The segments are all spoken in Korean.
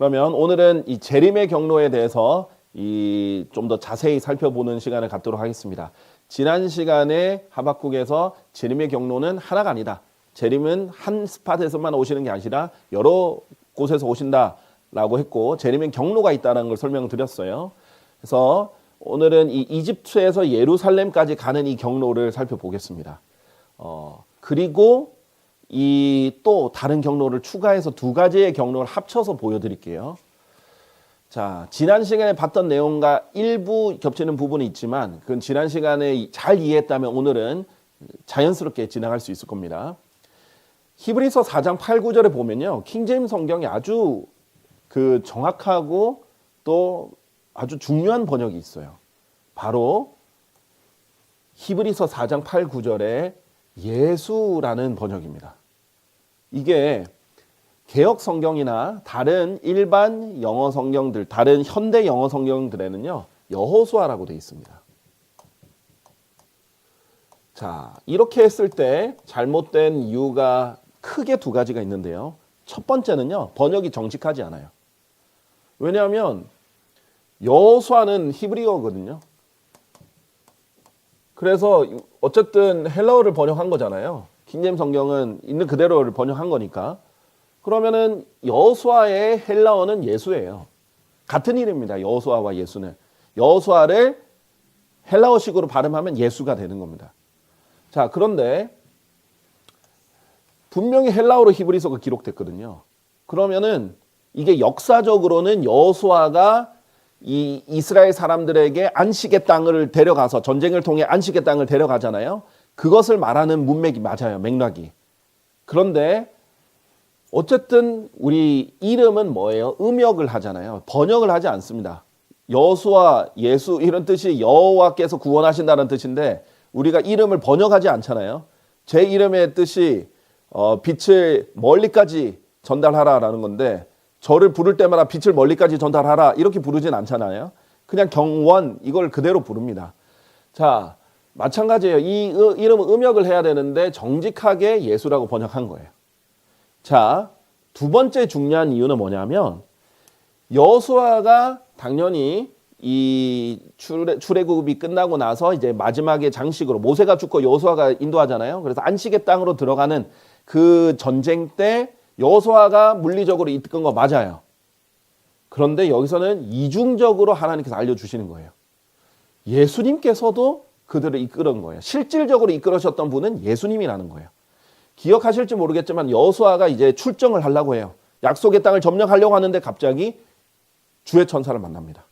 그러면 오늘은 이 재림의 경로에 대해서 좀 더 자세히 살펴보는 시간을 갖도록 하겠습니다. 지난 시간에 하박국에서 재림의 경로는 하나가 아니다. 재림은 한 스팟에서만 오시는 게 아니라 여러 곳에서 오신다라고 했고, 재림의 경로가 있다는 걸 설명드렸어요. 그래서 오늘은 이 이집트에서 예루살렘까지 가는 이 경로를 살펴보겠습니다. 그리고 이 또 다른 경로를 추가해서 두 가지의 경로를 합쳐서 보여드릴게요. 자, 지난 시간에 봤던 내용과 일부 겹치는 부분이 있지만 그건 지난 시간에 잘 이해했다면 오늘은 자연스럽게 지나갈 수 있을 겁니다. 히브리서 4장 8, 9절에 보면요, 킹제임스 성경이 아주 정확하고 또 아주 중요한 번역이 있어요. 바로 히브리서 4장 8, 9절에 예수라는 번역입니다. 이게 개역 성경이나 다른 일반 영어 성경들, 다른 현대 영어 성경들에는요, 여호수아라고 되어 있습니다. 자, 이렇게 했을 때 잘못된 이유가 크게 두 가지가 있는데요. 첫 번째는요, 번역이 정직하지 않아요. 왜냐하면 여호수아는 히브리어거든요. 그래서 어쨌든 헬라어를 번역한 거잖아요. 킹제임스 성경은 있는 그대로를 번역한 거니까. 그러면은 여호수아의 헬라어는 예수예요. 같은 이름입니다. 여호수아와 예수는. 여호수아를 헬라어식으로 발음하면 예수가 되는 겁니다. 자, 그런데 분명히 헬라어로 히브리서가 기록됐거든요. 그러면은 이게 역사적으로는 여호수아가 이 이스라엘 사람들에게 안식의 땅을 데려가서 전쟁을 통해 안식의 땅을 데려가잖아요. 그것을 말하는 문맥이 맞아요. 맥락이. 그런데 어쨌든 우리 이름은 뭐예요? 음역을 하잖아요. 번역을 하지 않습니다. 여호수아, 예수 이런 뜻이 여호와께서 구원하신다는 뜻인데 우리가 이름을 번역하지 않잖아요. 제 이름의 뜻이 빛을 멀리까지 전달하라라는 건데 저를 부를 때마다 빛을 멀리까지 전달하라 이렇게 부르진 않잖아요. 그냥 경원 이걸 그대로 부릅니다. 자, 마찬가지예요. 이 이름은 음역을 해야 되는데 정직하게 예수라고 번역한 거예요. 자, 두 번째 중요한 이유는 뭐냐면 여호수아가 당연히 이 출애굽이 끝나고 나서 이제 마지막에 장식으로 모세가 죽고 여호수아가 인도하잖아요. 그래서 안식의 땅으로 들어가는 그 전쟁 때 여호수아가 물리적으로 이끈 거 맞아요. 그런데 여기서는 이중적으로 하나님께서 알려주시는 거예요. 예수님께서도 그들을 이끌은 거예요. 실질적으로 이끌으셨던 분은 예수님이라는 거예요. 기억하실지 모르겠지만 여호수아가 이제 출정을 하려고 해요. 약속의 땅을 점령하려고 하는데 갑자기 주의 천사를 만납니다.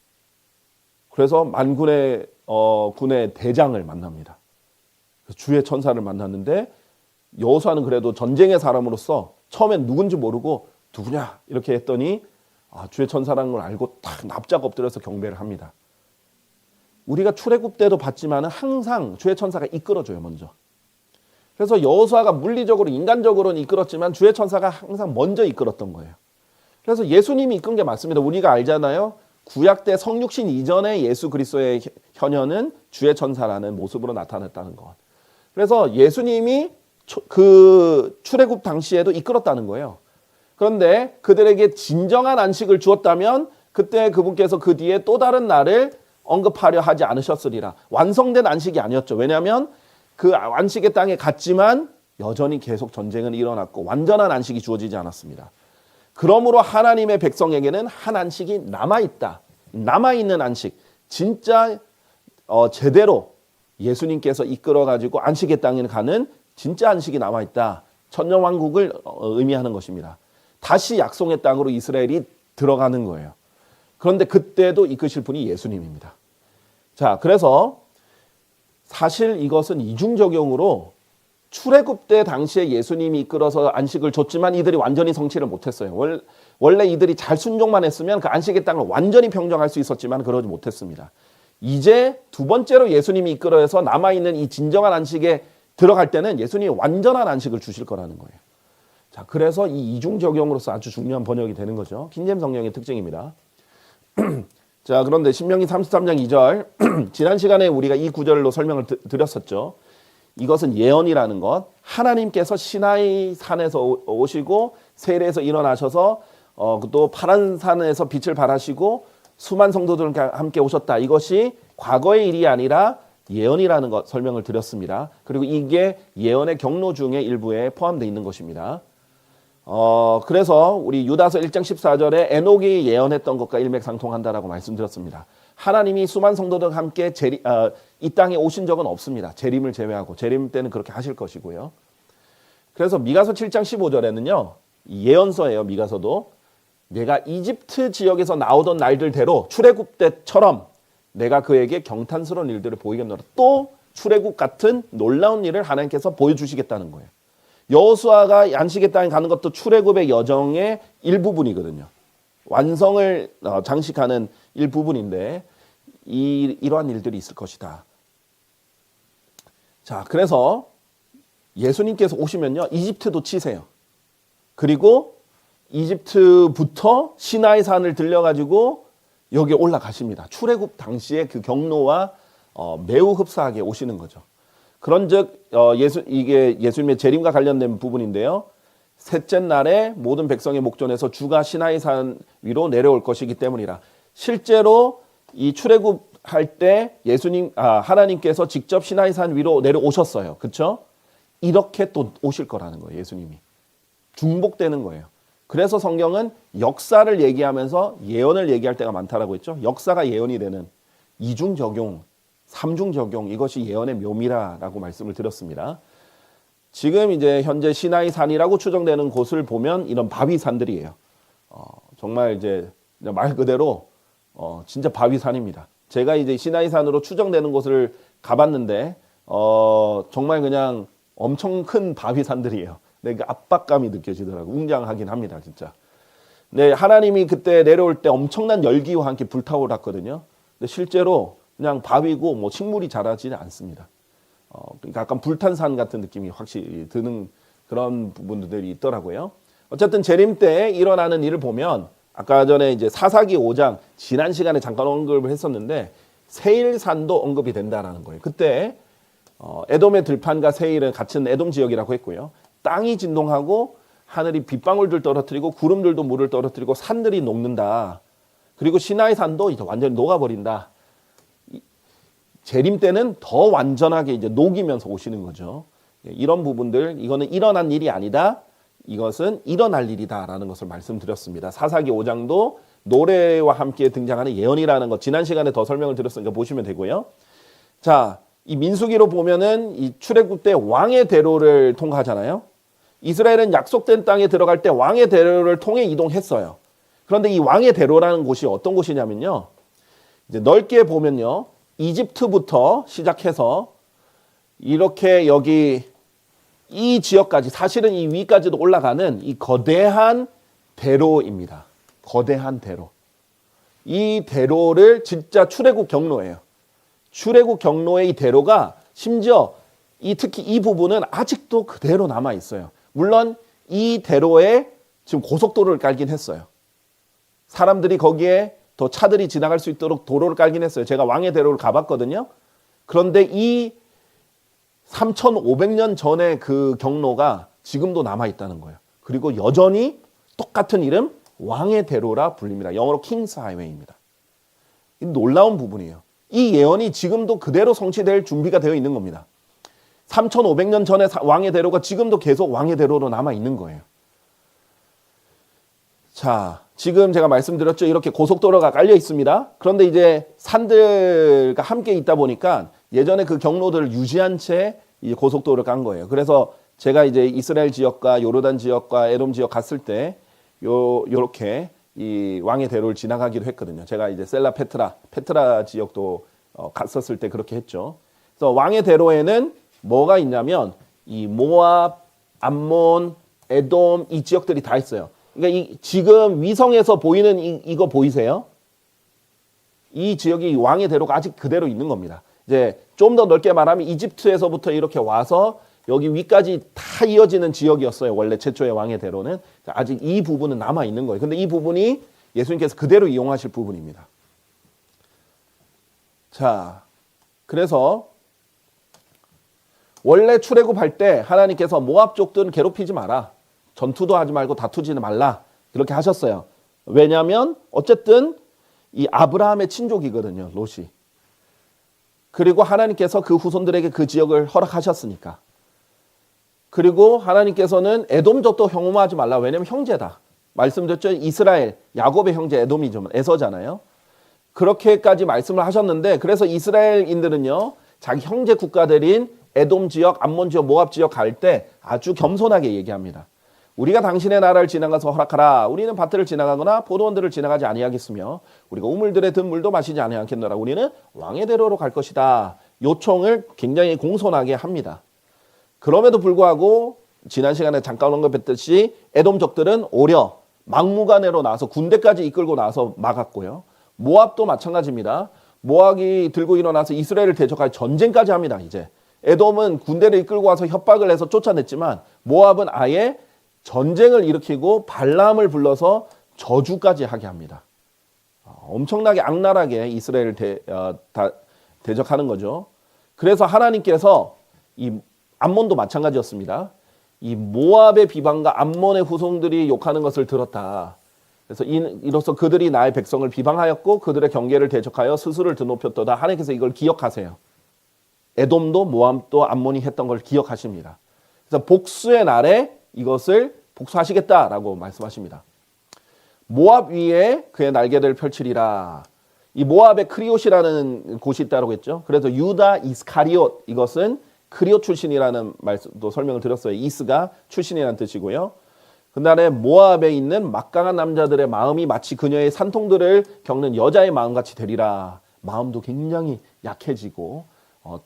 그래서 만군의 군의 대장을 만납니다. 주의 천사를 만났는데 여호수아는 그래도 전쟁의 사람으로서 처음엔 누군지 모르고 누구냐 이렇게 했더니 주의 천사라는 걸 알고 딱 납작 엎드려서 경배를 합니다. 우리가 출애굽 때도 봤지만 항상 주의 천사가 이끌어줘요. 먼저. 그래서 여호수아가 물리적으로 인간적으로는 이끌었지만 주의 천사가 항상 먼저 이끌었던 거예요. 그래서 예수님이 이끈 게 맞습니다. 우리가 알잖아요. 구약 때 성육신 이전에 예수 그리스도의 현현은 주의 천사라는 모습으로 나타났다는 것. 그래서 예수님이 그 출애굽 당시에도 이끌었다는 거예요. 그런데 그들에게 진정한 안식을 주었다면 그때 그분께서 그 뒤에 또 다른 날을 언급하려 하지 않으셨으리라. 완성된 안식이 아니었죠. 왜냐하면 그 안식의 땅에 갔지만 여전히 계속 전쟁은 일어났고 완전한 안식이 주어지지 않았습니다. 그러므로 하나님의 백성에게는 한 안식이 남아있다. 남아있는 안식. 진짜 제대로 예수님께서 이끌어가지고 안식의 땅에 가는 진짜 안식이 남아있다. 천년왕국을 의미하는 것입니다. 다시 약속의 땅으로 이스라엘이 들어가는 거예요. 그런데 그때도 이끄실 분이 예수님입니다. 자, 그래서 사실 이것은 이중적용으로 출애굽 때 당시에 예수님이 이끌어서 안식을 줬지만 이들이 완전히 성취를 못했어요. 원래 이들이 잘 순종만 했으면 그 안식의 땅을 완전히 평정할 수 있었지만 그러지 못했습니다. 이제 두 번째로 예수님이 이끌어서 남아있는 이 진정한 안식에 들어갈 때는 예수님이 완전한 안식을 주실 거라는 거예요. 자, 그래서 이 이중적용으로서 아주 중요한 번역이 되는 거죠. 킹제임스 성경의 특징입니다. 자, 그런데 신명기 33장 2절 지난 시간에 우리가 이 구절로 설명을 드렸었죠. 이것은 예언이라는 것. 하나님께서 시나이 산에서 오시고 세례에서 일어나셔서 또 파란 산에서 빛을 발하시고 수만 성도들과 함께 오셨다. 이것이 과거의 일이 아니라 예언이라는 것 설명을 드렸습니다. 그리고 이게 예언의 경로 중에 일부에 포함되어 있는 것입니다. 그래서 우리 유다서 1장 14절에 에녹이 예언했던 것과 일맥상통한다라고 말씀드렸습니다. 하나님이 수만 성도들과 함께 이 땅에 오신 적은 없습니다. 재림을 제외하고. 재림 때는 그렇게 하실 것이고요. 그래서 미가서 7장 15절에는요. 예언서예요. 미가서도. 내가 이집트 지역에서 나오던 날들대로 출애굽 때처럼 내가 그에게 경탄스러운 일들을 보이겠노라. 또 출애굽 같은 놀라운 일을 하나님께서 보여주시겠다는 거예요. 여호수아가 안식의 땅에 가는 것도 출애굽의 여정의 일부분이거든요. 완성을 장식하는 일부분인데 이러한 일들이 있을 것이다. 자, 그래서 예수님께서 오시면요. 이집트도 치세요. 그리고 이집트부터 시나이 산을 들려가지고 여기에 올라가십니다. 출애굽 당시의 그 경로와 매우 흡사하게 오시는 거죠. 그런즉 이게 예수님의 재림과 관련된 부분인데요. 셋째 날에 모든 백성의 목전에서 주가 시나이 산 위로 내려올 것이기 때문이라. 실제로 이 출애굽할 때 하나님께서 직접 시나이 산 위로 내려오셨어요. 그렇죠? 이렇게 또 오실 거라는 거예요. 예수님이 중복되는 거예요. 그래서 성경은 역사를 얘기하면서 예언을 얘기할 때가 많다라고 했죠. 역사가 예언이 되는 이중 적용, 삼중 적용, 이것이 예언의 묘미라고 말씀을 드렸습니다. 지금 이제 현재 시나이 산이라고 추정되는 곳을 보면 이런 바위산들이에요. 정말 이제 말 그대로 진짜 바위산입니다. 제가 이제 시나이 산으로 추정되는 곳을 가봤는데 정말 그냥 엄청 큰 바위산들이에요. 그 압박감이 느껴지더라고요. 웅장하긴 합니다, 진짜. 네, 하나님이 그때 내려올 때 엄청난 열기와 함께 불타오랐거든요. 근데 실제로 그냥 바위고 뭐 식물이 자라지는 않습니다. 그러니까 약간 불탄 산 같은 느낌이 확실히 드는 그런 부분들이 있더라고요. 어쨌든 재림 때 일어나는 일을 보면 아까 전에 이제 사사기 5장 지난 시간에 잠깐 언급을 했었는데 세일산도 언급이 된다라는 거예요. 그때 에돔의 들판과 세일은 같은 에돔 지역이라고 했고요. 땅이 진동하고 하늘이 빗방울들 떨어뜨리고 구름들도 물을 떨어뜨리고 산들이 녹는다. 그리고 시나이 산도 이제 완전히 녹아버린다. 재림 때는 더 완전하게 이제 녹이면서 오시는 거죠. 이런 부분들, 이거는 일어난 일이 아니다. 이것은 일어날 일이다라는 것을 말씀드렸습니다. 사사기 5장도 노래와 함께 등장하는 예언이라는 것 지난 시간에 더 설명을 드렸으니까 보시면 되고요. 자, 이 민수기로 보면은 이 출애굽 때 왕의 대로를 통과하잖아요. 이스라엘은 약속된 땅에 들어갈 때 왕의 대로를 통해 이동했어요. 그런데 이 왕의 대로라는 곳이 어떤 곳이냐면요. 이제 넓게 보면요. 이집트부터 시작해서 이렇게 여기 이 지역까지 사실은 이 위까지도 올라가는 이 거대한 대로입니다. 거대한 대로. 이 대로를 진짜 출애굽 경로예요. 출애굽 경로의 이 대로가 심지어 특히 이 부분은 아직도 그대로 남아 있어요. 물론 이 대로에 지금 고속도로를 깔긴 했어요. 사람들이 거기에 더 차들이 지나갈 수 있도록 도로를 깔긴 했어요. 제가 왕의 대로를 가봤거든요. 그런데 이 3,500년 전의 그 경로가 지금도 남아 있다는 거예요. 그리고 여전히 똑같은 이름 왕의 대로라 불립니다. 영어로 킹스 하이웨이입니다. 이 놀라운 부분이에요. 이 예언이 지금도 그대로 성취될 준비가 되어 있는 겁니다. 3,500년 전의 왕의 대로가 지금도 계속 왕의 대로로 남아 있는 거예요. 자, 지금 제가 말씀드렸죠. 이렇게 고속도로가 깔려 있습니다. 그런데 이제 산들과 함께 있다 보니까 예전에 그 경로들을 유지한 채 이 고속도로를 깐 거예요. 그래서 제가 이제 이스라엘 지역과 요르단 지역과 에돔 지역 갔을 때 요렇게 이 왕의 대로를 지나가기도 했거든요. 제가 이제 셀라 페트라 지역도 갔었을 때 그렇게 했죠. 그래서 왕의 대로에는 뭐가 있냐면 이 모압, 암몬, 에돔 이 지역들이 다 있어요. 그러니까 지금 위성에서 보이는 이거 보이세요? 이 지역이 왕의 대로가 아직 그대로 있는 겁니다. 이제 좀 더 넓게 말하면 이집트에서부터 이렇게 와서 여기 위까지 다 이어지는 지역이었어요. 원래 최초의 왕의 대로는. 아직 이 부분은 남아 있는 거예요. 근데 이 부분이 예수님께서 그대로 이용하실 부분입니다. 자, 그래서 원래 출애굽할 때 하나님께서 모압족들은 괴롭히지 마라. 전투도 하지 말고 다투지는 말라. 그렇게 하셨어요. 왜냐하면 어쨌든 이 아브라함의 친족이거든요, 롯이. 그리고 하나님께서 그 후손들에게 그 지역을 허락하셨으니까. 그리고 하나님께서는 에돔족도 혐오하지 말라. 왜냐하면 형제다. 말씀드렸죠. 이스라엘, 야곱의 형제 에돔이죠. 에서잖아요. 그렇게까지 말씀을 하셨는데, 그래서 이스라엘인들은요, 자기 형제 국가들인 에돔 지역, 암몬 지역, 모압 지역 갈 때 아주 겸손하게 얘기합니다. 우리가 당신의 나라를 지나가서 허락하라. 우리는 밭들을 지나가거나 포도원들을 지나가지 아니하겠으며 우리가 우물들의 든 물도 마시지 아니하겠노라. 우리는 왕의 대로로 갈 것이다. 요청을 굉장히 공손하게 합니다. 그럼에도 불구하고 지난 시간에 잠깐 언급했듯이 에돔족들은 오히려 막무가내로 나와서 군대까지 이끌고 나서 막았고요. 모압도 마찬가지입니다. 모압이 들고 일어나서 이스라엘을 대적할 전쟁까지 합니다. 이제 에돔은 군대를 이끌고 와서 협박을 해서 쫓아냈지만 모압은 아예 전쟁을 일으키고 발람을 불러서 저주까지 하게 합니다. 엄청나게 악랄하게 이스라엘을 대적하는 거죠. 그래서 하나님께서 이 암몬도 마찬가지였습니다. 이 모압의 비방과 암몬의 후손들이 욕하는 것을 들었다. 그래서 이로써 그들이 나의 백성을 비방하였고 그들의 경계를 대적하여 스스로를 드높였도다. 하나님께서 이걸 기억하세요. 에돔도 모압도 암몬이 했던 걸 기억하십니다. 그래서 복수의 날에 이것을 복수하시겠다라고 말씀하십니다. 모압 위에 그의 날개를 펼치리라. 이 모압의 크리옷이라는 곳이 있다고 했죠. 그래서 유다 이스카리옷, 이것은 크리옷 출신이라는 말도 설명을 드렸어요. 이스가 출신이라는 뜻이고요. 그날에 모압에 있는 막강한 남자들의 마음이 마치 그녀의 산통들을 겪는 여자의 마음같이 되리라. 마음도 굉장히 약해지고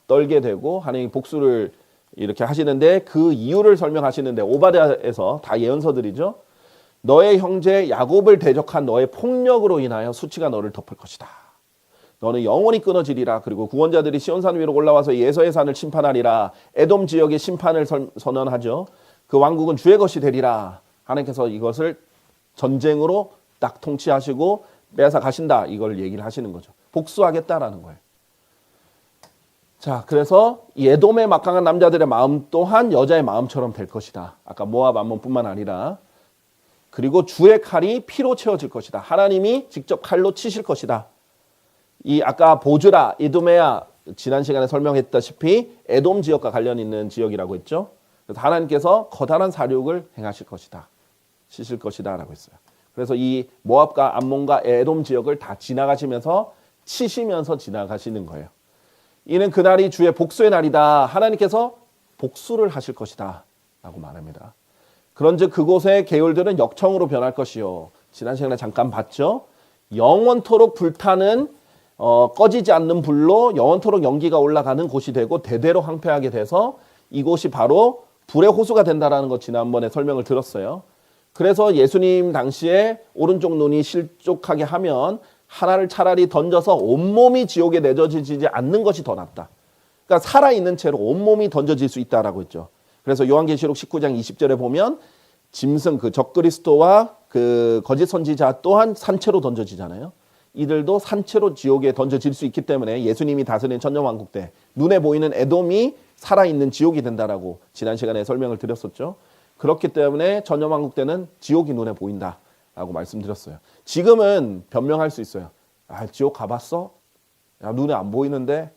떨게 되고 하나님이 복수를 이렇게 하시는데 그 이유를 설명하시는데 오바댜에서 다 예언서들이죠. 너의 형제 야곱을 대적한 너의 폭력으로 인하여 수치가 너를 덮을 것이다. 너는 영원히 끊어지리라. 그리고 구원자들이 시온산 위로 올라와서 예서의 산을 심판하리라. 에돔 지역의 심판을 선언하죠. 그 왕국은 주의 것이 되리라. 하나님께서 이것을 전쟁으로 딱 통치하시고 빼앗아 가신다. 이걸 얘기를 하시는 거죠. 복수하겠다라는 거예요. 자, 그래서 이 에돔의 막강한 남자들의 마음 또한 여자의 마음처럼 될 것이다. 아까 모압 암몬뿐만 아니라. 그리고 주의 칼이 피로 채워질 것이다. 하나님이 직접 칼로 치실 것이다. 이 아까 보즈라, 이두메아 지난 시간에 설명했다시피 에돔 지역과 관련 있는 지역이라고 했죠. 그래서 하나님께서 커다란 사륙을 행하실 것이다. 치실 것이다 라고 했어요. 그래서 이 모압과 암몬과 에돔 지역을 다 지나가시면서 치시면서 지나가시는 거예요. 이는 그날이 주의 복수의 날이다. 하나님께서 복수를 하실 것이다 라고 말합니다. 그런즉 그곳의 계율들은 역청으로 변할 것이요. 지난 시간에 잠깐 봤죠. 영원토록 불타는 꺼지지 않는 불로 영원토록 연기가 올라가는 곳이 되고 대대로 황폐하게 돼서 이곳이 바로 불의 호수가 된다라는 것 지난번에 설명을 들었어요. 그래서 예수님 당시에 오른쪽 눈이 실족하게 하면 하나를 차라리 던져서 온몸이 지옥에 내던지지 않는 것이 더 낫다. 그러니까 살아있는 채로 온몸이 던져질 수 있다라고 했죠. 그래서 요한계시록 19장 20절에 보면 짐승 그 적그리스도와 그 거짓 선지자 또한 산채로 던져지잖아요. 이들도 산채로 지옥에 던져질 수 있기 때문에 예수님이 다스리는 천년왕국 때 눈에 보이는 에돔이 살아있는 지옥이 된다라고 지난 시간에 설명을 드렸었죠. 그렇기 때문에 천년왕국 때는 지옥이 눈에 보인다라고 말씀드렸어요. 지금은 변명할 수 있어요. 아, 지옥 가봤어? 야, 눈에 안 보이는데?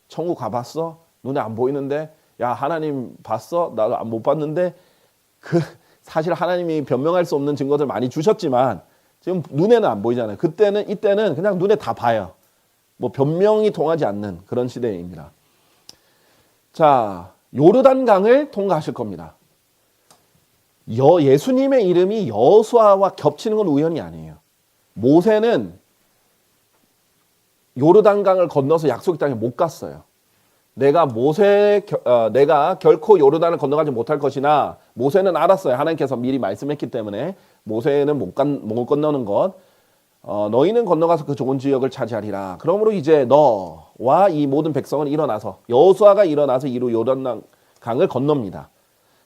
천국 가봤어? 눈에 안 보이는데? 야, 하나님 봤어? 나도 못 봤는데? 사실 하나님이 변명할 수 없는 증거들 많이 주셨지만 지금 눈에는 안 보이잖아요. 이때는 그냥 눈에 다 봐요. 뭐 변명이 통하지 않는 그런 시대입니다. 자, 요르단강을 통과하실 겁니다. 예수님의 이름이 여호수아와 겹치는 건 우연이 아니에요. 모세는 요르단강을 건너서 약속의 땅에 못 갔어요. 내가 결코 요르단을 건너가지 못할 것이나 모세는 알았어요. 하나님께서 미리 말씀했기 때문에 모세는 못 건너는 것. 너희는 건너가서 그 좋은 지역을 차지하리라. 그러므로 이제 너와 이 모든 백성은 일어나서 여호수아가 일어나서 이루 요르단강을 건넙니다.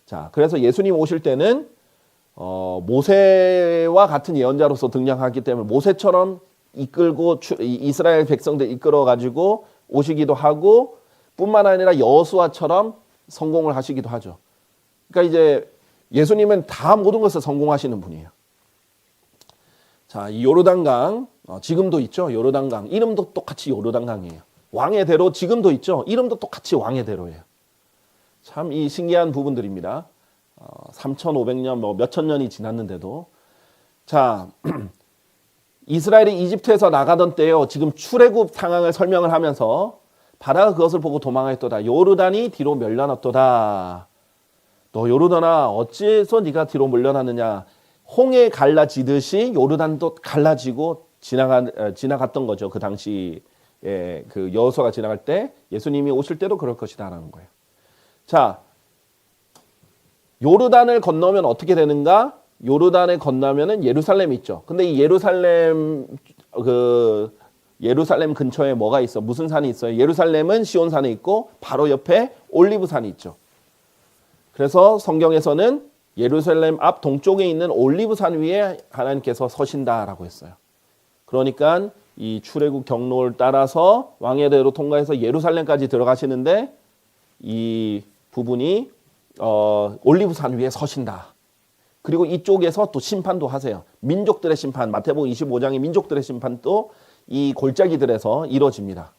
자, 그래서 예수님 오실 때는 모세와 같은 예언자로서 등장하기 때문에 모세처럼 이끌고 이스라엘 백성들 이끌어 가지고 오시기도 하고 뿐만 아니라 여호수아처럼 성공을 하시기도 하죠. 그러니까 이제 예수님은 다 모든 것을 성공하시는 분이에요. 자, 이 요르단강 지금도 있죠. 요르단강 이름도 똑같이 요르단강이에요. 왕의 대로 지금도 있죠. 이름도 똑같이 왕의 대로예요. 참 이 신기한 부분들입니다. 3,500년 뭐 몇천 년이 지났는데도 자 이스라엘이 이집트에서 나가던 때요. 지금 출애굽 상황을 설명을 하면서 바다가 그것을 보고 도망하였도다. 요르단이 뒤로 밀려났도다. 너 요르단아 어찌해서 네가 뒤로 밀려났느냐. 홍해 갈라지듯이 요르단도 갈라지고 지나갔던 거죠. 그 당시에 그 여호수아가 지나갈 때 예수님이 오실 때도 그럴 것이다라는 거예요. 자, 요르단을 건너면 어떻게 되는가? 요르단을 건너면은 예루살렘이 있죠. 근데 이 예루살렘 근처에 뭐가 있어? 무슨 산이 있어요? 예루살렘은 시온산에 있고 바로 옆에 올리브산이 있죠. 그래서 성경에서는 예루살렘 앞 동쪽에 있는 올리브산 위에 하나님께서 서신다라고 했어요. 그러니까 이 출애굽 경로를 따라서 왕의 대로 통과해서 예루살렘까지 들어가시는데 이 부분이 올리브산 위에 서신다. 그리고 이쪽에서 또 심판도 하세요. 민족들의 심판, 마태복음 25장의 민족들의 심판도 이 골짜기들에서 이루어집니다.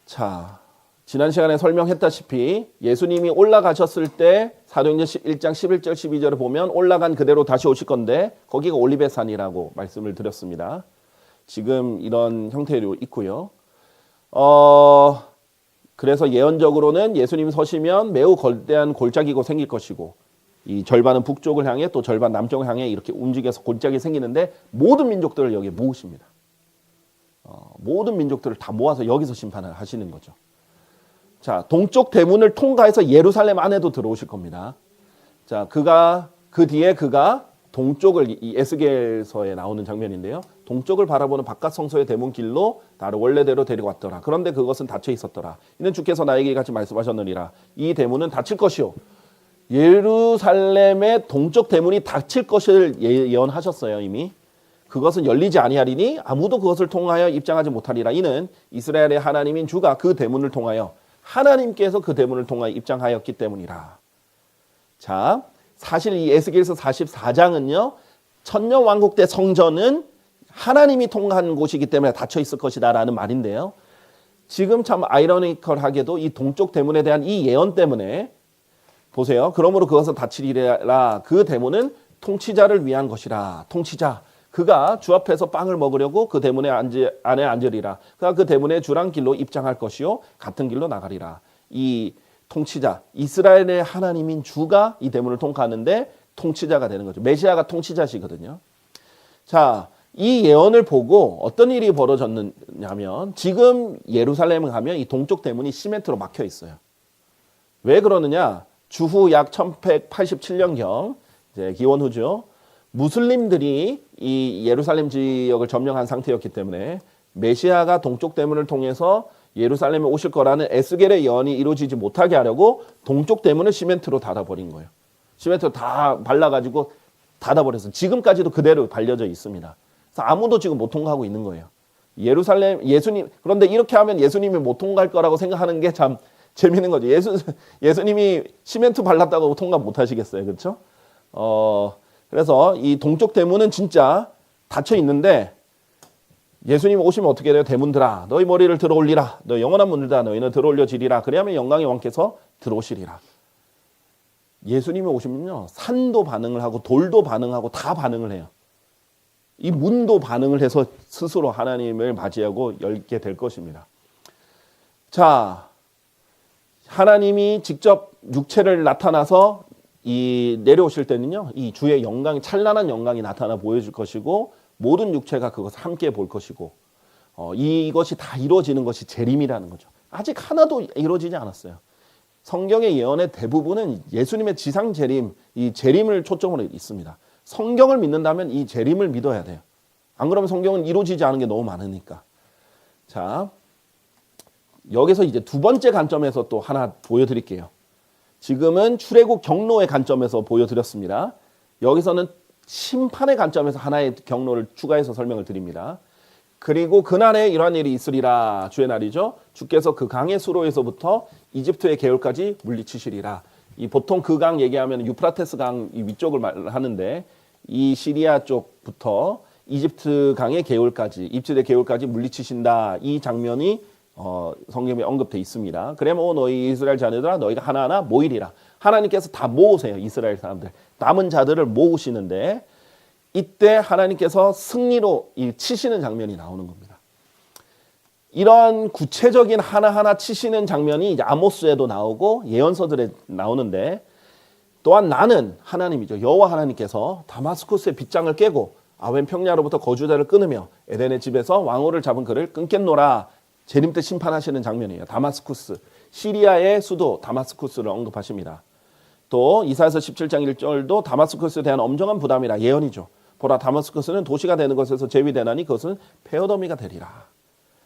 자, 지난 시간에 설명했다시피 예수님이 올라가셨을 때 사도행전 1장 11절 12절을 보면 올라간 그대로 다시 오실 건데 거기가 올리브산이라고 말씀을 드렸습니다. 지금 이런 형태로 있고요. 그래서 예언적으로는 예수님 서시면 매우 거대한 골짜기가 생길 것이고 이 절반은 북쪽을 향해 또 절반 남쪽을 향해 이렇게 움직여서 골짜기 생기는데 모든 민족들을 여기에 모으십니다. 모든 민족들을 다 모아서 여기서 심판을 하시는 거죠. 자, 동쪽 대문을 통과해서 예루살렘 안에도 들어오실 겁니다. 자, 그 뒤에 그가 동쪽을 이 에스겔서에 나오는 장면인데요. 동쪽을 바라보는 바깥 성소의 대문 길로 나를 원래대로 데리고 왔더라. 그런데 그것은 닫혀 있었더라. 이는 주께서 나에게 같이 말씀하셨느니라. 이 대문은 닫힐 것이요. 예루살렘의 동쪽 대문이 닫힐 것을 예언하셨어요, 이미. 그것은 열리지 아니하리니 아무도 그것을 통하여 입장하지 못하리라. 이는 이스라엘의 하나님인 주가 그 대문을 통하여 하나님께서 그 대문을 통하여 입장하였기 때문이라. 자, 사실 이 에스겔서 44장은요. 천년 왕국 때 성전은 하나님이 통한 곳이기 때문에 닫혀 있을 것이다라는 말인데요. 지금 참 아이러니컬하게도 이 동쪽 대문에 대한 이 예언 때문에 보세요. 그러므로 그것은 닫히리라. 그 대문은 통치자를 위한 것이라. 통치자. 그가 주 앞에서 빵을 먹으려고 그 대문에 안에 앉으리라. 그가 그 대문에 주랑 길로 입장할 것이요. 같은 길로 나가리라. 이 통치자, 이스라엘의 하나님인 주가 이 대문을 통과하는데 통치자가 되는 거죠. 메시아가 통치자시거든요. 자, 이 예언을 보고 어떤 일이 벌어졌냐면 지금 예루살렘을 가면 이 동쪽 대문이 시멘트로 막혀 있어요. 왜 그러느냐? 주후 약 1187년경 이제 기원 후죠. 무슬림들이 이 예루살렘 지역을 점령한 상태였기 때문에 메시아가 동쪽 대문을 통해서 예루살렘에 오실 거라는 에스겔의 예언이 이루어지지 못하게 하려고 동쪽 대문을 시멘트로 닫아버린 거예요. 시멘트로 다 발라가지고 닫아버렸어요. 지금까지도 그대로 발려져 있습니다. 그래서 아무도 지금 못 통과하고 있는 거예요. 예수님, 그런데 이렇게 하면 예수님이 못 통과할 거라고 생각하는 게 참 재밌는 거죠. 예수님이 시멘트 발랐다고 통과 못 하시겠어요. 그렇죠? 그래서 이 동쪽 대문은 진짜 닫혀 있는데 예수님 오시면 어떻게 돼요? 대문들아 너희 머리를 들어 올리라. 너 영원한 문들다 너희는 들어 올려지리라. 그래야만 영광의 왕께서 들어오시리라. 예수님이 오시면요. 산도 반응을 하고 돌도 반응하고 다 반응을 해요. 이 문도 반응을 해서 스스로 하나님을 맞이하고 열게 될 것입니다. 자, 하나님이 직접 육체를 나타나서 내려오실 때는요, 이 주의 영광이 찬란한 영광이 나타나 보여줄 것이고 모든 육체가 그것을 함께 볼 것이고 이것이 다 이루어지는 것이 재림이라는 거죠. 아직 하나도 이루어지지 않았어요. 성경의 예언의 대부분은 예수님의 지상 재림, 이 재림을 초점으로 있습니다. 성경을 믿는다면 이 재림을 믿어야 돼요. 안 그러면 성경은 이루어지지 않은 게 너무 많으니까. 자, 여기서 이제 두 번째 관점에서 또 하나 보여드릴게요. 지금은 출애굽 경로의 관점에서 보여드렸습니다. 여기서는 심판의 관점에서 하나의 경로를 추가해서 설명을 드립니다. 그리고 그날에 이러한 일이 있으리라. 주의 날이죠. 주께서 그 강의 수로에서부터 이집트의 계율까지 물리치시리라. 이 보통 그 강 얘기하면 유프라테스 강 위쪽을 말하는데 이 시리아 쪽 부터 이집트 강의 개울까지, 입지대 개울까지 물리치신다. 이 장면이 성경에 언급돼 있습니다. 그래 뭐 너희 이스라엘 자녀들아 너희가 하나하나 모이리라. 하나님께서 다 모으세요. 이스라엘 사람들. 남은 자들을 모으시는데 이때 하나님께서 승리로 치시는 장면이 나오는 겁니다. 이런 구체적인 하나하나 치시는 장면이 이제 아모스에도 나오고 예언서들에 나오는데 또한 나는 하나님이죠. 여호와 하나님께서 다마스쿠스의 빗장을 깨고 아웬 평야로부터 거주자를 끊으며 에덴의 집에서 왕후를 잡은 그를 끊겠노라. 재림 때 심판하시는 장면이에요. 다마스쿠스, 시리아의 수도 다마스쿠스를 언급하십니다. 또 이사야서 17장 1절도 다마스쿠스에 대한 엄정한 부담이라 예언이죠. 보라 다마스쿠스는 도시가 되는 것에서 제위되나니 그것은 폐허더미가 되리라.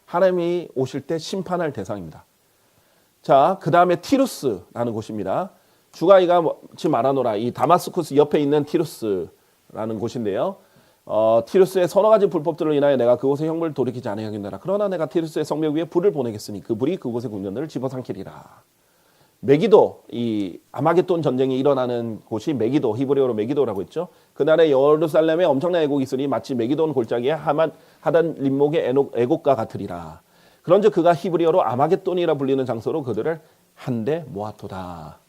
하나님이 오실 때 심판할 대상입니다. 자, 그 다음에 티루스라는 곳입니다. 주가 이같이 말하노라. 이 다마스쿠스 옆에 있는 티루스라는 곳인데요. 티루스의 서너 가지 불법들로 인하여 내가 그곳의 형벌을 돌이키지 아니하겠노라. 그러나 내가 티루스의 성벽 위에 불을 보내겠으니 그 불이 그곳의 궁전들을 집어삼키리라. 메기도, 이 아마겟돈 전쟁이 일어나는 곳이 메기도, 히브리어로 메기도라고 했죠. 그날에 예루살렘에 엄청난 애곡이 있으니 마치 메기돈 골짜기에 하단 림목의 애곡과 같으리라. 그런즉 그가 히브리어로 아마겟돈이라 불리는 장소로 그들을 한데 모아토다.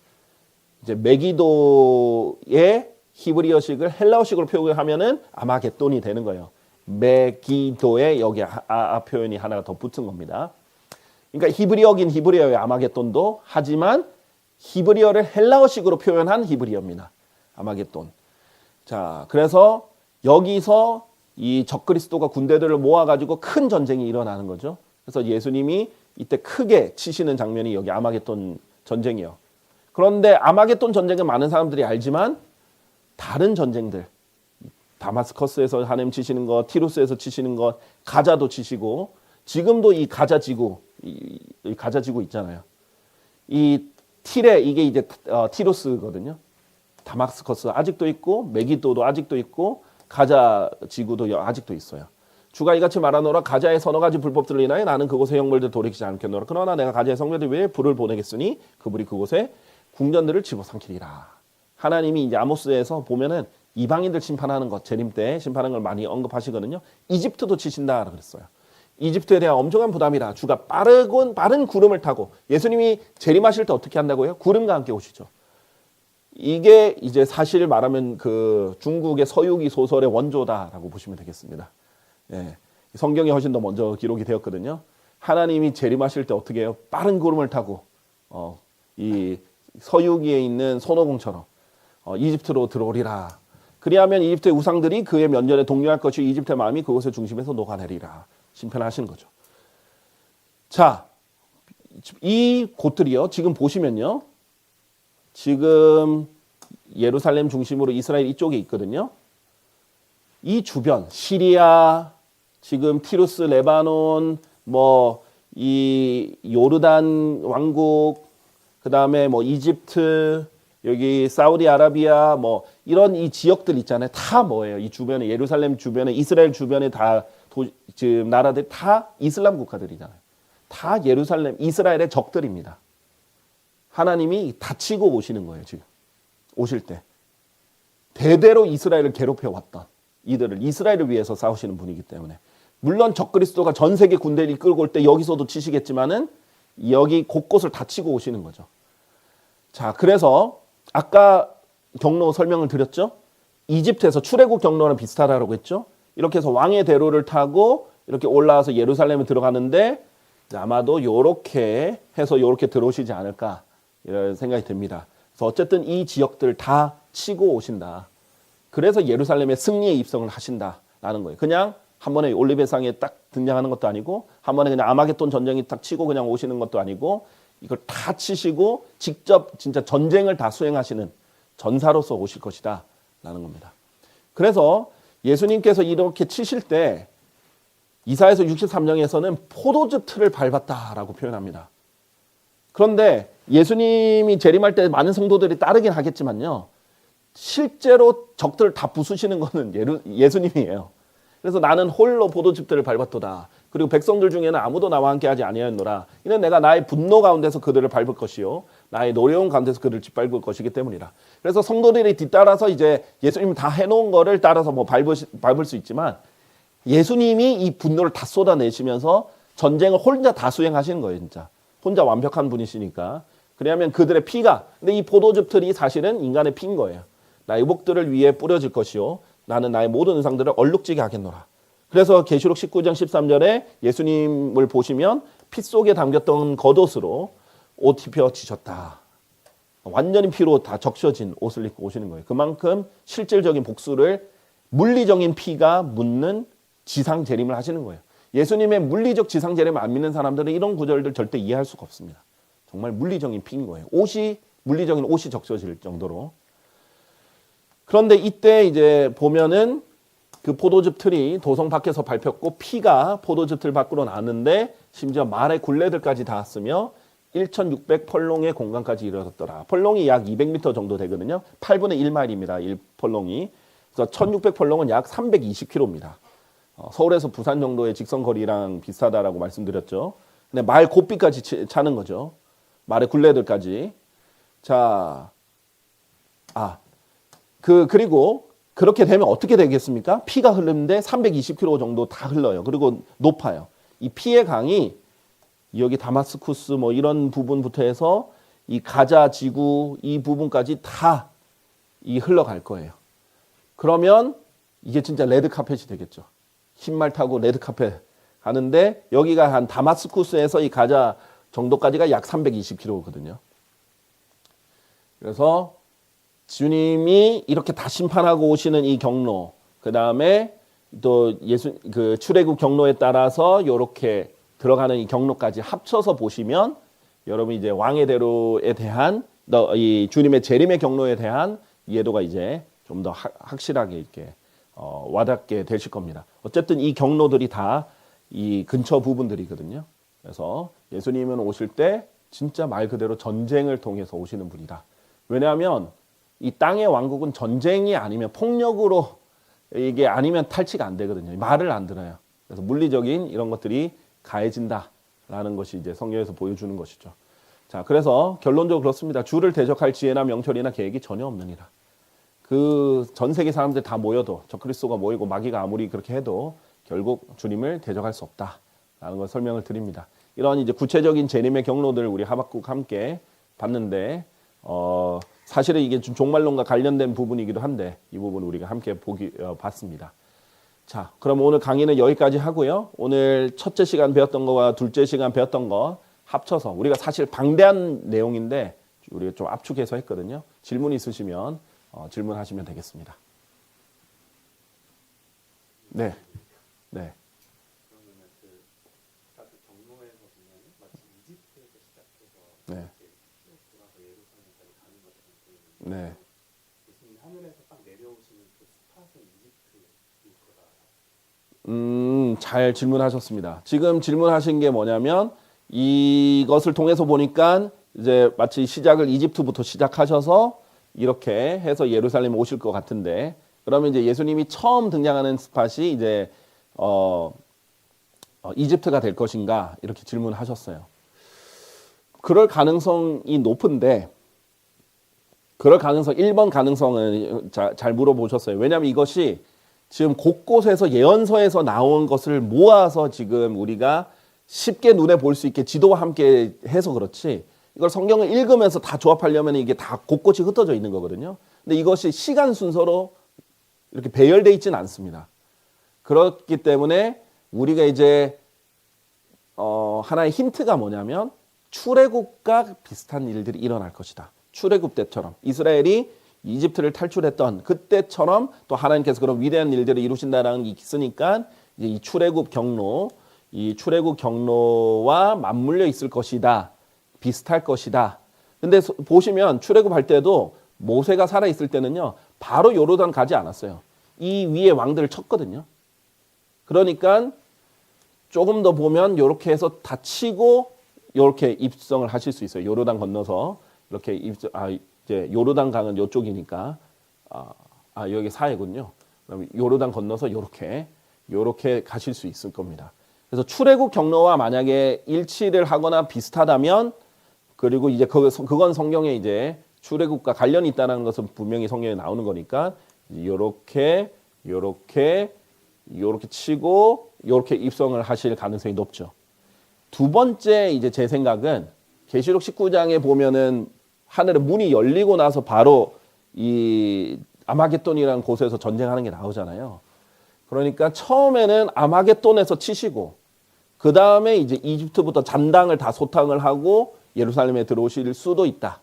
이제 메기도의 히브리어식을 헬라어식으로 표현하면은 아마겟돈이 되는 거예요. 메기도에 여기 표현이 하나가 더 붙은 겁니다. 그러니까 히브리어긴 히브리어의 아마겟돈도 하지만 히브리어를 헬라어식으로 표현한 히브리어입니다. 아마겟돈. 자, 그래서 여기서 이 적그리스도가 군대들을 모아가지고 큰 전쟁이 일어나는 거죠. 그래서 예수님이 이때 크게 치시는 장면이 여기 아마겟돈 전쟁이에요. 그런데 아마겟돈 전쟁은 많은 사람들이 알지만 다른 전쟁들, 다마스커스에서 하나님 치시는 것, 티루스에서 치시는 것, 가자도 치시고 지금도 이 가자 지구, 이 가자 지구 있잖아요. 이 틸에 이게 이제 티루스거든요. 다마스커스 아직도 있고 메기도도 아직도 있고 가자 지구도 아직도 있어요. 주가 이같이 말하노라. 가자의 서너 가지 불법들을 인하여 나는 그곳의 형벌들 돌이키지 않겠노라. 그러나 내가 가자의 성벽들 위에 불을 보내겠으니 그 불이 그곳에 궁전들을 집어삼키리라. 하나님이 이제 아모스에서 보면은 이방인들 심판하는 것, 재림 때 심판하는 걸 많이 언급하시거든요. 이집트도 치신다 그랬어요. 이집트에 대한 엄청난 부담이라 주가 빠른 구름을 타고 예수님이 재림하실 때 어떻게 한다고요? 구름과 함께 오시죠. 이게 이제 사실 말하면 그 중국의 서유기 소설의 원조다라고 보시면 되겠습니다. 예, 성경이 훨씬 더 먼저 기록이 되었거든요. 하나님이 재림하실 때 어떻게 해요? 빠른 구름을 타고 이 서유기에 있는 손오공처럼 이집트로 들어오리라. 그리하면 이집트의 우상들이 그의 면전에 동요할 것이 이집트의 마음이 그곳의 중심에서 녹아내리라. 심판하시는 거죠. 자, 이 곳들이요. 지금 보시면요. 지금 예루살렘 중심으로 이스라엘 이쪽에 있거든요. 이 주변 시리아, 지금 티루스, 레바논, 뭐 이 요르단 왕국, 그다음에 뭐 이집트, 여기 사우디아라비아 뭐 이런 이 지역들 있잖아요. 다 뭐예요? 이 주변에 예루살렘 주변에 이스라엘 주변에 다 지금 나라들 다 이슬람 국가들이잖아요. 다 예루살렘 이스라엘의 적들입니다. 하나님이 다치고 오시는 거예요. 지금 오실 때 대대로 이스라엘을 괴롭혀 왔던 이들을 이스라엘을 위해서 싸우시는 분이기 때문에 물론 적그리스도가 전 세계 군대를 이끌고 올 때 여기서도 치시겠지만은 여기 곳곳을 다치고 오시는 거죠. 자, 그래서 아까 경로 설명을 드렸죠. 이집트에서 출애굽 경로랑 비슷하다고 했죠. 이렇게 해서 왕의 대로를 타고 이렇게 올라와서 예루살렘에 들어가는데 아마도 이렇게 해서 이렇게 들어오시지 않을까 이런 생각이 듭니다. 그래서 어쨌든 이 지역들 다 치고 오신다. 그래서 예루살렘에 승리의 입성을 하신다라는 거예요. 그냥 한 번에 올리브상에 딱 등장하는 것도 아니고 한 번에 그냥 아마겟돈 전쟁이 딱 치고 그냥 오시는 것도 아니고 이걸 다 치시고 직접 진짜 전쟁을 다 수행하시는 전사로서 오실 것이다 라는 겁니다. 그래서 예수님께서 이렇게 치실 때 이사야서 63장에서는 포도즙 틀을 밟았다라고 표현합니다. 그런데 예수님이 재림할 때 많은 성도들이 따르긴 하겠지만요. 실제로 적들을 다 부수시는 것은 예수님이에요. 그래서 나는 홀로 포도즙들을 밟았도다. 그리고 백성들 중에는 아무도 나와 함께 하지 아니하였노라. 이는 내가 나의 분노 가운데서 그들을 밟을 것이요 나의 노여운 가운데서 그를 짓밟을 것이기 때문이라. 그래서 성도들이 뒤따라서 이제 예수님 다 해놓은 거를 따라서 뭐 밟을 수 있지만 예수님이 이 분노를 다 쏟아내시면서 전쟁을 혼자 다 수행하시는 거예요, 진짜. 혼자 완벽한 분이시니까. 그러면 그들의 피가, 근데 이 포도즙 틀이 사실은 인간의 피인 거예요. 나의 목들을 위해 뿌려질 것이요 나는 나의 모든 의상들을 얼룩지게 하겠노라. 그래서 계시록 19장 13절에 예수님을 보시면 피 속에 담겼던 겉옷으로 옷 입혀지셨다. 완전히 피로 다 적셔진 옷을 입고 오시는 거예요. 그만큼 실질적인 복수를 물리적인 피가 묻는 지상 재림을 하시는 거예요. 예수님의 물리적 지상 재림을 안 믿는 사람들은 이런 구절들 절대 이해할 수가 없습니다. 정말 물리적인 피인 거예요. 물리적인 옷이 적셔질 정도로. 그런데 이때 이제 보면은 그 포도즙 틀이 도성 밖에서 밟혔고 피가 포도즙 틀 밖으로 나왔는데 심지어 말의 굴레들까지 닿았으며 1600펄롱의 공간까지 이르렀더라. 펄롱이 약 200m 정도 되거든요. 8분의 1마일입니다. 1펄롱이. 그래서 1600펄롱은 약 320km입니다. 서울에서 부산 정도의 직선 거리랑 비슷하다라고 말씀드렸죠. 근데 말 고삐까지 차는 거죠. 말의 굴레들까지. 자, 그리고 그렇게 되면 어떻게 되겠습니까? 피가 흐르는데 320km 정도 다 흘러요. 그리고 높아요. 이 피의 강이 여기 다마스쿠스 뭐 이런 부분부터 해서 이 가자 지구 이 부분까지 다 이 흘러갈 거예요. 그러면 이게 진짜 레드카펫이 되겠죠. 흰말 타고 레드카펫 가는데 여기가 한 다마스쿠스에서 이 가자 정도까지가 약 320km거든요. 그래서 주님이 이렇게 다 심판하고 오시는 이 경로, 그 다음에 또 그 출애굽 경로에 따라서 이렇게 들어가는 이 경로까지 합쳐서 보시면 여러분 이제 왕의 대로에 대한 이 주님의 재림의 경로에 대한 이해도가 이제 좀 더 확실하게 이렇게 와닿게 되실 겁니다. 어쨌든 이 경로들이 다 이 근처 부분들이거든요. 그래서 예수님은 오실 때 진짜 말 그대로 전쟁을 통해서 오시는 분이다. 왜냐하면 이 땅의 왕국은 전쟁이 아니면 폭력으로 이게 아니면 탈취가 안 되거든요. 말을 안 들어요. 그래서 물리적인 이런 것들이 가해진다라는 것이 이제 성경에서 보여주는 것이죠. 자, 그래서 결론적으로 그렇습니다. 주를 대적할 지혜나 명철이나 계획이 전혀 없느니라. 그 전 세계 사람들 다 모여도 적그리스도가 모이고 마귀가 아무리 그렇게 해도 결국 주님을 대적할 수 없다라는 걸 설명을 드립니다. 이런 이제 구체적인 재림의 경로들을 우리 하박국 함께 봤는데 사실은 이게 좀 종말론과 관련된 부분이기도 한데 이 부분 우리가 함께 봤습니다. 자, 그럼 오늘 강의는 여기까지 하고요. 오늘 첫째 시간 배웠던 거와 둘째 시간 배웠던 거 합쳐서 우리가 사실 방대한 내용인데 우리가 좀 압축해서 했거든요. 질문 있으시면 질문하시면 되겠습니다. 네, 네. 그러면은 아까 경로에서 보면 마치 이집트에서 시작해서 네. 이렇게 쭉 돌아서 예루살렘까지 가는 것처럼 보이는데 네. 예수님 하늘에서 딱 내려오시는 그 스팟은 이집트일 거다. 잘 질문하셨습니다. 지금 질문하신 게 뭐냐면 이것을 통해서 보니까 이제 마치 시작을 이집트부터 시작하셔서 이렇게 해서 예루살렘 오실 것 같은데 그러면 이제 예수님이 처음 등장하는 스팟이 이제 이집트가 될 것인가 이렇게 질문하셨어요. 그럴 가능성이 높은데 그럴 가능성 1번 가능성은 잘 물어보셨어요. 왜냐하면 이것이 지금 곳곳에서 예언서에서 나온 것을 모아서 지금 우리가 쉽게 눈에 볼 수 있게 지도와 함께 해서 그렇지 이걸 성경을 읽으면서 다 조합하려면 이게 다 곳곳이 흩어져 있는 거거든요. 근데 이것이 시간 순서로 이렇게 배열되어 있지는 않습니다. 그렇기 때문에 우리가 이제 하나의 힌트가 뭐냐면 출애굽과 비슷한 일들이 일어날 것이다. 출애굽 때처럼 이스라엘이 이집트를 탈출했던 그때처럼 또 하나님께서 그런 위대한 일들을 이루신다라는 게 있으니까 이제 이 출애굽 경로와 맞물려 있을 것이다. 비슷할 것이다. 근데 보시면 출애굽할 때도 모세가 살아 있을 때는요. 바로 요르단 가지 않았어요. 이 위에 왕들을 쳤거든요. 그러니까 조금 더 보면 이렇게 해서 다 치고 이렇게 입성을 하실 수 있어요. 요르단 건너서 이렇게 이제 요르단 강은 이쪽이니까 여기 사해군요. 그럼 요르단 건너서 이렇게 가실 수 있을 겁니다. 그래서 출애굽 경로와 만약에 일치를 하거나 비슷하다면 그리고 이제 그건 성경에 이제 출애굽과 관련이 있다는 것은 분명히 성경에 나오는 거니까 요렇게 치고 요렇게 입성을 하실 가능성이 높죠. 두 번째 이제 제 생각은 계시록 19장에 보면은 하늘의 문이 열리고 나서 바로 이 아마겟돈이라는 곳에서 전쟁하는 게 나오잖아요. 그러니까 처음에는 아마겟돈에서 치시고 그 다음에 이제 이집트부터 잔당을 다 소탕을 하고 예루살렘에 들어오실 수도 있다.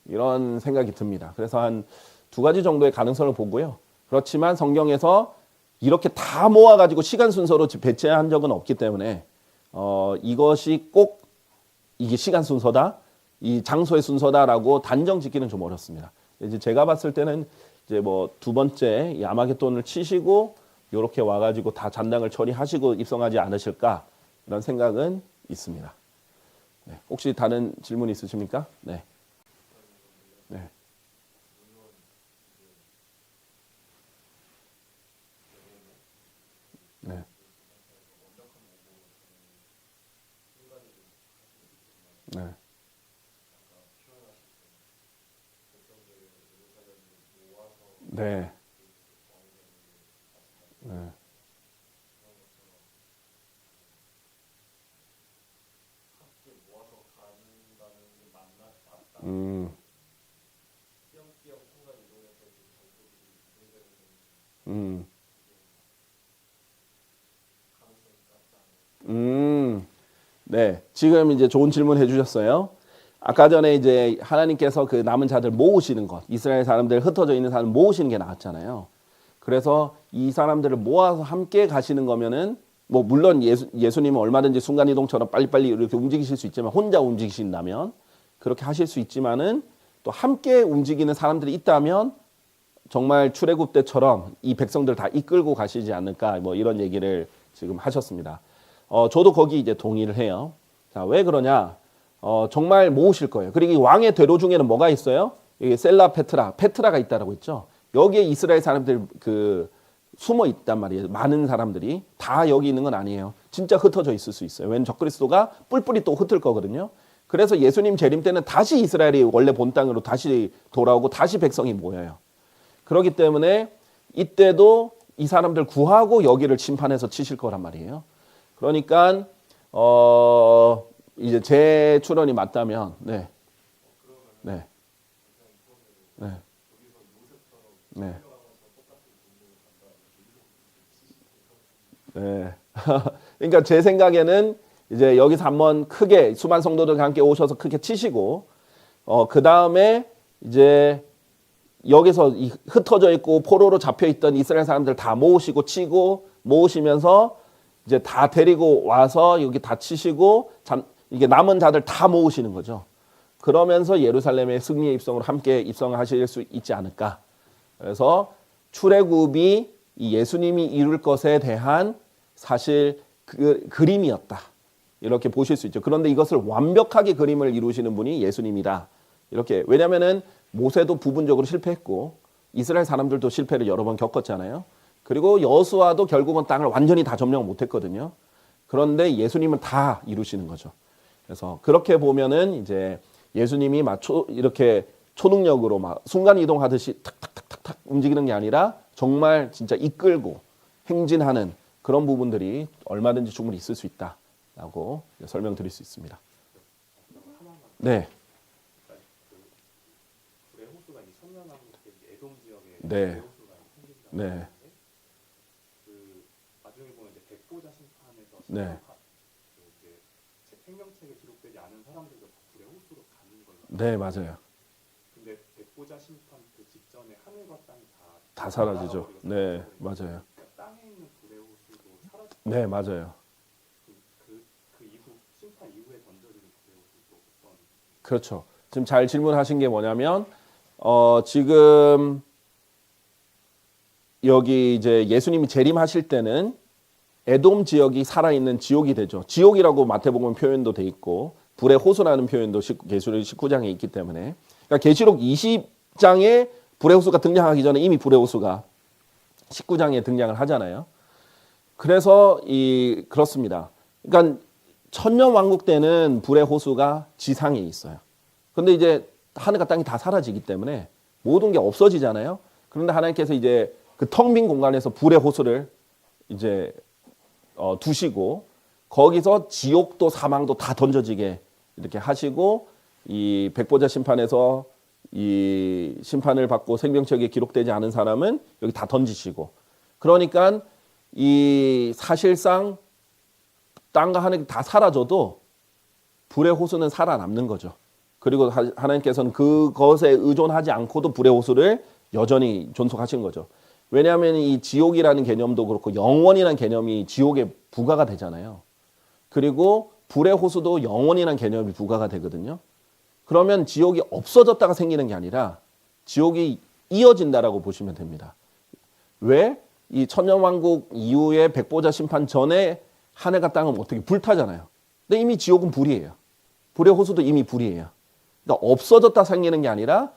이런 생각이 듭니다. 그래서 한 두 가지 정도의 가능성을 보고요. 그렇지만 성경에서 이렇게 다 모아가지고 시간 순서로 배치한 적은 없기 때문에 이것이 꼭 이게 시간 순서다, 이 장소의 순서다라고 단정 짓기는 좀 어렵습니다. 이제 제가 봤을 때는 이제 뭐 두 번째 이 아마겟돈을 치시고 이렇게 와가지고 다 잔당을 처리하시고 입성하지 않으실까 이런 생각은 있습니다. 네, 혹시 다른 질문 있으십니까? 네. 네. 네. 네. 네. 네. 음. 음. 네. 지금 이제 좋은 질문 해주셨어요. 아까 전에 이제 하나님께서 그 남은 자들 모으시는 것, 이스라엘 사람들 흩어져 있는 사람 모으시는 게 나왔잖아요. 그래서 이 사람들을 모아서 함께 가시는 거면은 뭐 물론 예수님은 얼마든지 순간 이동처럼 빨리빨리 이렇게 움직이실 수 있지만 혼자 움직이신다면 그렇게 하실 수 있지만은 또 함께 움직이는 사람들이 있다면 정말 출애굽 때처럼 이 백성들 다 이끌고 가시지 않을까 뭐 이런 얘기를 지금 하셨습니다. 저도 거기 이제 동의를 해요. 자, 왜 그러냐? 정말 모으실 거예요. 그리고 이 왕의 대로 중에는 뭐가 있어요? 여기 셀라 페트라가 있다라고 있죠. 여기에 이스라엘 사람들 그 숨어 있단 말이에요. 많은 사람들이 다 여기 있는 건 아니에요. 진짜 흩어져 있을 수 있어요. 왜냐면 적그리스도가 뿔뿔이 또 흩을 거거든요. 그래서 예수님 재림 때는 다시 이스라엘이 원래 본 땅으로 다시 돌아오고 다시 백성이 모여요. 그렇기 때문에 이때도 이 사람들 구하고 여기를 심판해서 치실 거란 말이에요. 그러니까 이제 제 추론이 맞다면 네. 네. 네. 네. 네. 그러니까 제 생각에는 이제 여기서 한번 크게 수많은 성도들과 함께 오셔서 크게 치시고 그 다음에 이제 여기서 흩어져 있고 포로로 잡혀 있던 이스라엘 사람들 다 모으시고 치고 모으시면서 이제 다 데리고 와서 여기 다 치시고 이게 남은 자들 다 모으시는 거죠. 그러면서 예루살렘의 승리의 입성으로 함께 입성하실 수 있지 않을까. 그래서 출애굽이 이 예수님이 이룰 것에 대한 사실 그림이었다. 이렇게 보실 수 있죠. 그런데 이것을 완벽하게 그림을 이루시는 분이 예수님이다. 이렇게 왜냐면은 모세도 부분적으로 실패했고 이스라엘 사람들도 실패를 여러 번 겪었잖아요. 그리고 여호수아도 결국은 땅을 완전히 다 점령 못했거든요. 그런데 예수님은 다 이루시는 거죠. 그래서 그렇게 보면은 이제 예수님이 막 이렇게 초능력으로 막 순간 이동하듯이 탁탁탁탁탁 움직이는 게 아니라 정말 진짜 이끌고 행진하는 그런 부분들이 얼마든지 충분히 있을 수 있다라고 설명드릴 수 있습니다. 네. 브레호스가 이 천년왕국의 에돔 지역에 네. 브레호스가 생긴다고 네. 하는데 그 나중에 보면 이제 백보자 심판에서 네. 그 이제 생명책에 기록되지 않은 사람들도 다 브레호스로 가는 걸로. 네, 맞아요. 근데 백보자 심판 그 직전에 하늘과 땅이 다 사라지죠. 네, 맞아요. 땅에 있는 브레호스도 사라지고. 네, 맞아요. 그 이후 심판 이후에 던져지는 브레호스도 어떤. 그렇죠. 지금 잘 질문하신 게 뭐냐면 지금 여기 이제 예수님이 재림하실 때는 에돔 지역이 살아있는 지옥이 되죠. 지옥이라고 마태복음 표현도 돼 있고 불의 호수라는 표현도 계시록 19장에 있기 때문에 그러니까 계시록 20장에 불의 호수가 등장하기 전에 이미 불의 호수가 19장에 등장을 하잖아요. 그래서 그렇습니다. 그러니까 천년 왕국 때는 불의 호수가 지상에 있어요. 근데 이제 하늘과 땅이 다 사라지기 때문에 모든 게 없어지잖아요. 그런데 하나님께서 이제 그 텅 빈 공간에서 불의 호수를 이제 두시고 거기서 지옥도 사망도 다 던져지게 이렇게 하시고 이 백보자 심판에서 이 심판을 받고 생명책에 기록되지 않은 사람은 여기 다 던지시고 그러니까 이 사실상 땅과 하늘이 다 사라져도 불의 호수는 살아남는 거죠. 그리고 하나님께서는 그것에 의존하지 않고도 불의 호수를 여전히 존속하신 거죠. 왜냐하면 이 지옥이라는 개념도 그렇고 영원이라는 개념이 지옥에 부과가 되잖아요. 그리고 불의 호수도 영원이라는 개념이 부과가 되거든요. 그러면 지옥이 없어졌다가 생기는 게 아니라 지옥이 이어진다라고 보시면 됩니다. 왜? 이 천년왕국 이후에 백보자 심판 전에 하늘과 땅은 어떻게 불타잖아요. 근데 이미 지옥은 불이에요. 불의 호수도 이미 불이에요. 그러니까 없어졌다 생기는 게 아니라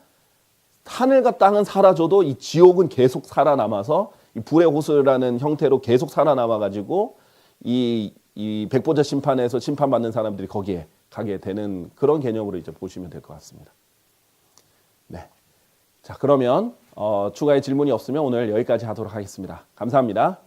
하늘과 땅은 사라져도 이 지옥은 계속 살아남아서 이 불의 호수라는 형태로 계속 살아남아가지고 이 백보자 심판에서 심판받는 사람들이 거기에 가게 되는 그런 개념으로 이제 보시면 될 것 같습니다. 네. 자, 그러면 추가의 질문이 없으면 오늘 여기까지 하도록 하겠습니다. 감사합니다.